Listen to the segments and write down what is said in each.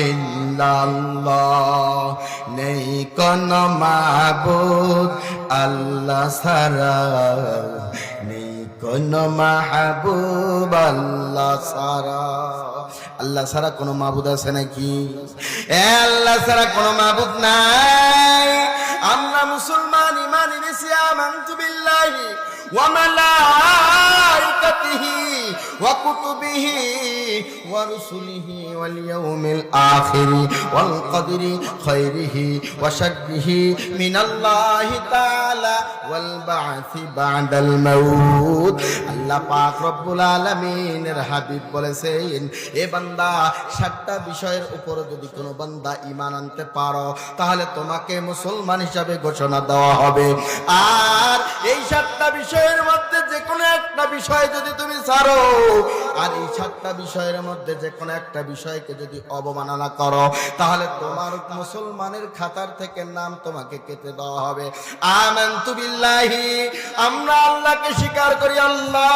ইল্লাল্লাহ নেই কোন মাবুদ আল্লাহ ছাড়া নেই কোন মাহবুব আল্লাহ ছাড়া আল্লাহ ছাড়া কোন মাবুদ আছে নাকি আল্লাহ ছাড়া কোন মাবুদ নাই আমরা মুসলমান ঈমান এনেছি আমানতু বিল্লাহি ওয়া মালাইকাতিহি ওয়া কুতুবিহি ওয়া রুসুলিহি ওয়াল ইয়াউমিল আখির ওয়াল কদরি খায়রিহি ওয়া শাররিহি মিনাল্লাহি তাআলা ওয়াল বা'সি বা'দাল মাউত আল্লাহ পাক রব্বুল আলামিনের হাবিব বলেছেন এ বান্দা সাতটা বিষয়ের উপর যদি কোনো বান্দা ঈমান আনতে পারো তাহলে তোমাকে মুসলমান হিসাবে ঘোষণা দেওয়া হবে আর এই সাতটা বিষয়ের মধ্যে যে কোনো একটা বিষয় যদি তুমি ছাড়ো আর এই সাতটা বিষয়ের মধ্যে যে কোনো একটা বিষয়কে যদি অবমাননা করো তাহলে তোমার মুসলমানের খাতার থেকে নাম তোমাকে কেটে দেওয়া হবে আমানতু বিল্লাহি আমরা আল্লাহকে স্বীকার করি আল্লাহ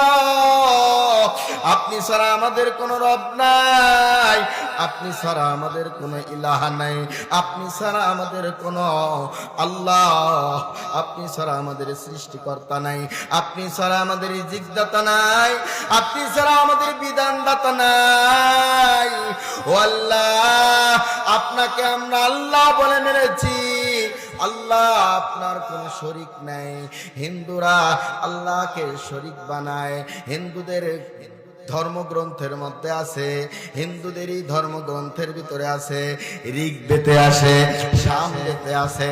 আপনি ছাড়া আমাদের কোনো রব নাই আপনি ছাড়া আমাদের কোনো ইলাহা নাই আপনি ছাড়া আমাদের কোনো আল্লাহ আপনি ছাড়া আমাদের সৃষ্টিকর্তা নাই আপনি ছাড়া আমাদের রিজিকদাতা নাই আপনি ছাড়া আমাদের বিধানদাতা নাই ও আল্লাহ আপনাকে আমরা আল্লাহ বলে মেনেছি আল্লাহ আপনার কোনো শরীক নাই হিন্দুরা আল্লাহকে শরীক বানায় হিন্দুদের ধর্মগ্রন্থের মধ্যে আছে হিন্দুদেরই ধর্মগ্রন্থের ভিতরে আছে ঋগ্বেদে আছে সামবেদে আছে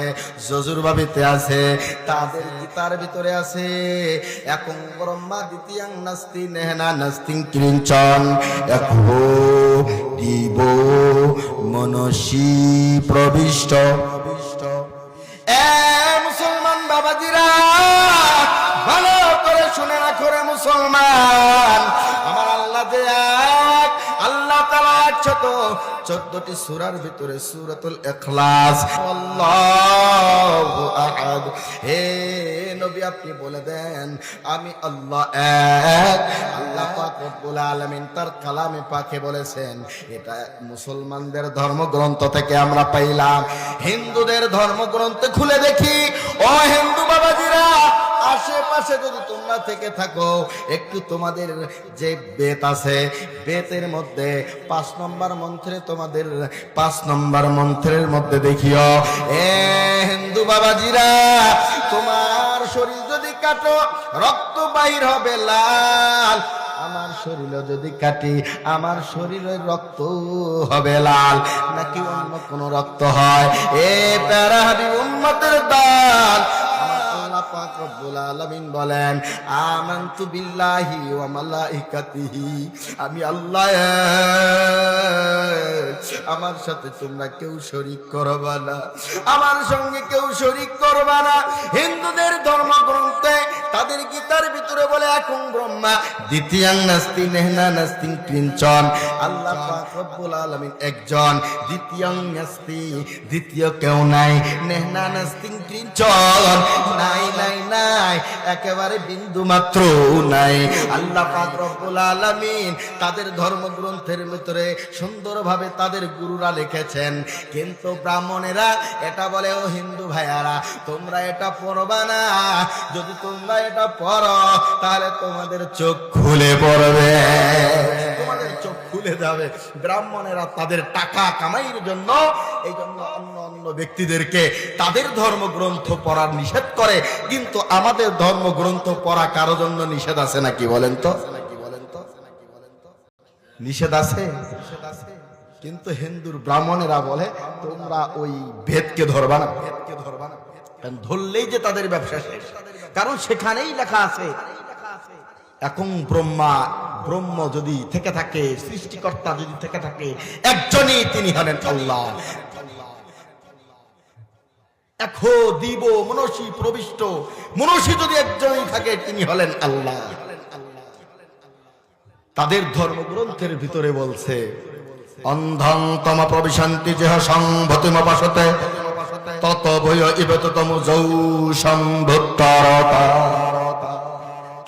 যজুর্বেদে আছে তাদের গীতার ভিতরে আছে একং ব্রহ্মা দ্বিতীয়ং নাস্তি নেহনা নাস্তি কিঞ্চন একো দিব মনসী প্রবিষ্ট এ মুসলমান বাবাজিরা ভালো করে শুনে রাখো রে মুসলমান আমার আল্লাহ যে এক আল্লাহ তাআলা 14টি সূরার ভিতরে সূরাতুল ইখলাস আল্লাহু আহাদ হে নবী আপনি বলে দেন আমি আল্লাহ এক আল্লাহ পাক রব্বুল আলামিন তার কালামে পাকে বলেছেন এটা মুসলমানদের ধর্মগ্রন্থ থেকে আমরা পাইলাম হিন্দুদের ধর্মগ্রন্থে খুলে দেখি ও হিন্দু বাবাজিরা আশেপাশে যদি তোমরা থেকে থাকো একটু তোমাদের যে বেদ আছে বেদের মধ্যে 5 নম্বর মন্ত্রে তোমাদের 5 নম্বর মন্ত্রের মধ্যে দেখিও এ হিন্দু বাবাজিরা তোমার শরীর যদি কাটো রক্ত বাইর হবে লাল আমার শরীর যদি কাটি আমার শরীরের রক্ত হবে লাল নাকি অন্য কোন রক্ত হয় এ প্যারা হাবিব উম্মতের দল আল্লাহ পাক রব্বুল আলামিন বলেন আমানতু বিল্লাহি ওয়া মালাইকাতিহি আমি আল্লাহ আমার সাথে তোমরা কেউ শরীক করবা না আমার সঙ্গে কেউ শরীক করবা না হিন্দুদের ধর্মগ্রন্থে তাদের গীতার ভিতরে বলে একং ব্রহ্মা দ্বিতীয়ং নাস্তি নেহনা নাস্তি কিঞ্চন আল্লাহ পাক রব্বুল আলামিন একজন দ্বিতীয়ং নাস্তি দ্বিতীয় কেউ নাই নেহনা নাস্তি কিঞ্চন নাই নাই নাই একেবারে বিন্দু মাত্র নাই আল্লাহ পাক রব্বুল আলামিন তাদের ধর্মগ্রন্থের ভিতরে সুন্দরভাবে তাদের গুরুরা লিখেছেন কিন্তু ব্রাহ্মণেরা এটা বলে ও হিন্দু ভাইয়ারা তোমরা এটা পড়বা না যদি তোমরা এটা পড়ো তাহলে তোমাদের চোখ খুলে পড়বে তোমাদের চোখ খুলে যাবে ব্রাহ্মণেরা তাদের টাকা কামাইয়ের জন্য এই জন্য অন্য অন্য ব্যক্তিদেরকে তাদের ধর্মগ্রন্থ পড়ার নিষেধ করে কিন্তু আমাদের ধর্মগ্রন্থ পড়া কারোর জন্য নিষেধ আছে নাকি বলেন তো নিষেধ আছে কিন্তু হিন্দুর ব্রাহ্মণেরা বলে তোমরা ওই বেদকে ধরবা না ধরলেই যে তাদের ব্যবসা শেষ কারণ সেখানেই লেখা আছে একং ব্রহ্মা ব্রহ্ম যদি থেকে থাকে সৃষ্টিকর্তা যদি থেকে থাকে একজনই তিনি হলেন আল্লাহ একো দিব মনসী প্রবিষ্ট মনসী যদি একজনই থাকে তিনি হলেন আল্লাহ তাদের ধর্মগ্রন্থের ভিতরে বলছে অন্ধং তম প্রবিশন্তি যেহ সংভতিমপাসতে তত ভয় ইবততম যৌ সংভুত্তরতা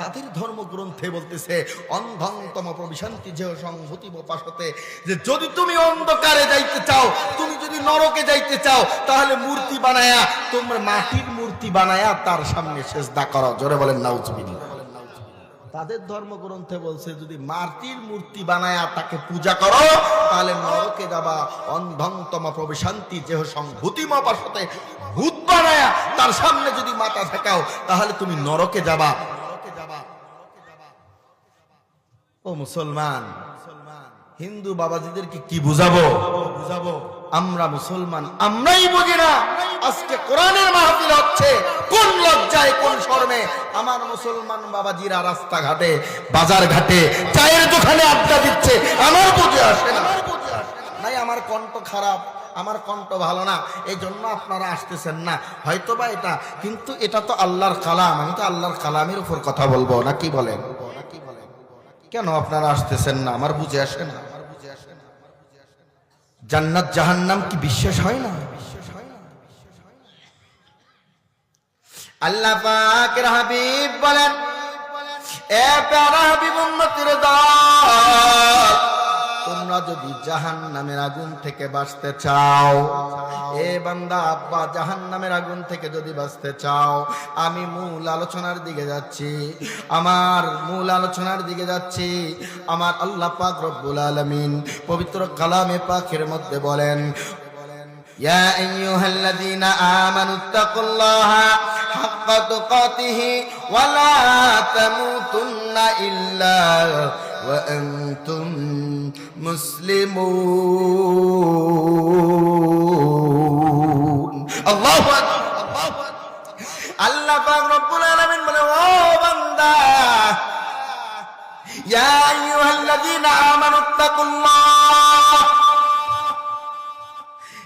তাদের ধর্ম ধর্মগ্রন্থে বলতেছে অন্ধংতম প্রবিশন্তি যেহ সংহতি বপাশতে, যে যদি তুমি অন্ধকারে যাইতে চাও, তুমি যদি নরকে যাইতে চাও, তাহলে মূর্তি বানায়া, তোমরা মাটির মূর্তি বানায়া তার সামনে সিজদা করো। জোরে বলেন নাউজুবিল্লাহ। তাদের ধর্মগ্রন্থে বলছে যদি মাটির মূর্তি বানায়া তাকে পূজা করো তাহলে নরকে যাবা। অন্ধংতম প্রবিশান্তি যেহ সংভূতি মপাশতে, ভূত বানায়া তার সামনে যদি মাথা ঠেকাও তাহলে তুমি নরকে যাবা। ও মুসলমান, হিন্দু বাবাজিদেরকে কি বুঝাবো? আমরা মুসলমান, আমরাই বুঝি না। আজকে কোরআনের মাহফিল হচ্ছে, কোন লজ্জায় কোন শরমে আমার মুসলমান বাবাজিরা রাস্তাঘাটে বাজার ঘাটে চায়ের দোকানে আড্ডা দিচ্ছে, আমার বুঝে আসে না। নাই আমার কণ্ঠ খারাপ, আমার কণ্ঠ ভালো না, এই জন্য আপনারা আসতেছেন না হয়তোবা এটা, কিন্তু এটা তো আল্লাহর কালাম, আমি তো আল্লাহর কালামের উপর কথা বলবো, না কি বলেন? কেন আপনারা আসতেছেন না? আমার বুঝে আসে না। জান্নাত জাহান্নাম কি বিশ্বাস হয় না? আল্লাহ পাকের হাবিব বলেন, এ প্যারা হাবিব উম্মতের দল, তোমরা যদি জাহান্নামের আগুন থেকে বাঁচতে চাও, এ বান্দা আব্বা জাহান্নামের আগুন থেকে যদি বাঁচতে চাও, আমি মূল আলোচনার দিকে যাচ্ছি, আমার মূল আলোচনার দিকে যাচ্ছি। আমার আল্লাহ পাক রব্বুল আলামিন পবিত্র কালামে পাকের মধ্যে বলেন, ইয়া আইয়ুহাল্লাযীনা আমানুত্তাকুল্লাহা হাক্কা তুকাতিহি ওয়া লা তামুতুন্না ইল্লা ওয়া আনতুম মুসলিমুন। আল্লাহু আকবার। আল্লাহ পাক রব্বুল আলামিন বলে, ও বান্দা, ইয়া আইয়ুহাল্লাযীনা আমানুত্তাকুল্লাহ,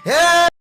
হে